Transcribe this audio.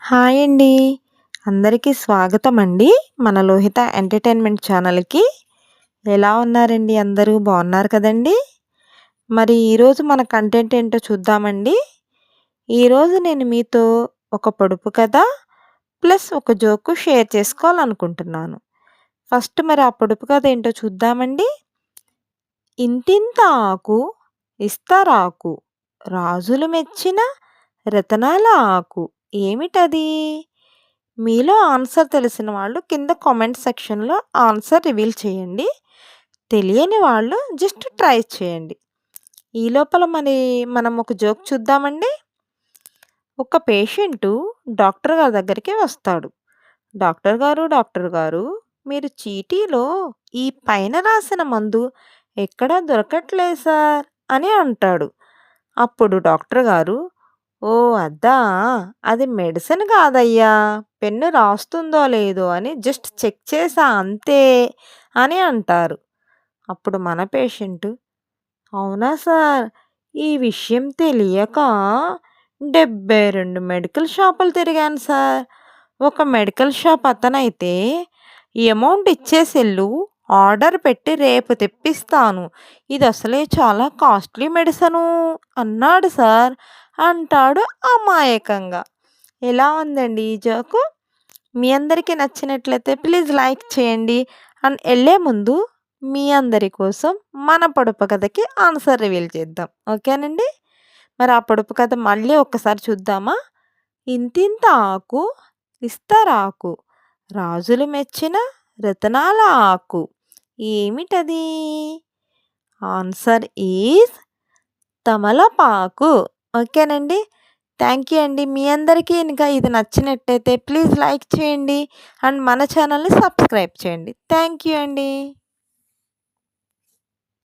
Hi అండి. అందరికీ స్వాగతమండి. మన లోహిత ఎంటర్‌టైన్‌మెంట్ ఛానల్‌కి. ఎలా ఉన్నారండి అందరూ? బాగున్నారు కదండీ! మరి ఈరోజు మన కంటెంట్ ఏంటో చూద్దామండి. ఈరోజు నేను మీతో ఒక పొడుపు కథ ప్లస్ ఒక జోకు షేర్ చేసుకోవాలనుకుంటున్నాను. ఫస్ట్ మరి ఆ పొడుపు కథ ఏంటో చూద్దామండి. ఇంతింత ఆకు ఇస్తరాకు రాజులు మెచ్చిన రతనాల ఆకు ఏమిటది? మీలో ఆన్సర్ తెలిసిన వాళ్ళు కింద కామెంట్ సెక్షన్‌లో ఆన్సర్ రివీల్ చేయండి. తెలియని వాళ్ళు జస్ట్ ట్రై చేయండి. ఈ లోపల మనం ఒక జోక్ చూద్దామండి. ఒక పేషెంటు డాక్టర్ గారి దగ్గరికి వస్తాడు. డాక్టర్ గారు మీరు చీటీలో ఈ పైన రాసిన మందు ఎక్కడా దొరకట్లేదు సార్ అని అంటాడు. అప్పుడు డాక్టర్ గారు, ఓహ్! అదా! అది మెడిసిన్ కాదయ్యా. పెన్ను రాస్తుందో లేదో అని జస్ట్ చెక్ చేశా అంతే అని అంటారు. అప్పుడు మన పేషెంట్, అవునా సార్! ఈ విషయం తెలియక 72 మెడికల్ షాపులు తిరిగాను సార్. ఒక మెడికల్ షాప్ అతనైతే అమౌంట్ ఇచ్చేసెళ్ళు, ఆర్డర్ పెట్టి రేపు తెప్పిస్తాను. ఇదసలే చాలా కాస్ట్‌లీ మెడిసిను అన్నాడు సార్ అంటాడు అమాయకంగా. ఎలా ఉందండి ఈ జోకు? మీ అందరికీ నచ్చినట్లయితే ప్లీజ్ లైక్ చేయండి. అండ్ ఎళ్ళే ముందు మీ అందరి కోసం మన పొడుపు కథకి ఆన్సర్ రివీల్ చేద్దాం. ఓకేనండి? మరి ఆ పొడుపు కథ మళ్ళీ ఒక్కసారి చూద్దామా? ఇంతింత ఆకు ఇస్తరాకు రాజులు మెచ్చిన రతనాల ఆకు ఏమిటది? ఆన్సర్ ఈజ్ తమలపాకు. ఓకేనండి. థ్యాంక్ యూ అండి. మీ అందరికీ ఇంకా ఇది నచ్చినట్టయితే ప్లీజ్ లైక్ చేయండి. అండ్ మన ఛానల్‌ని సబ్స్క్రైబ్ చేయండి. థ్యాంక్ యూ అండి.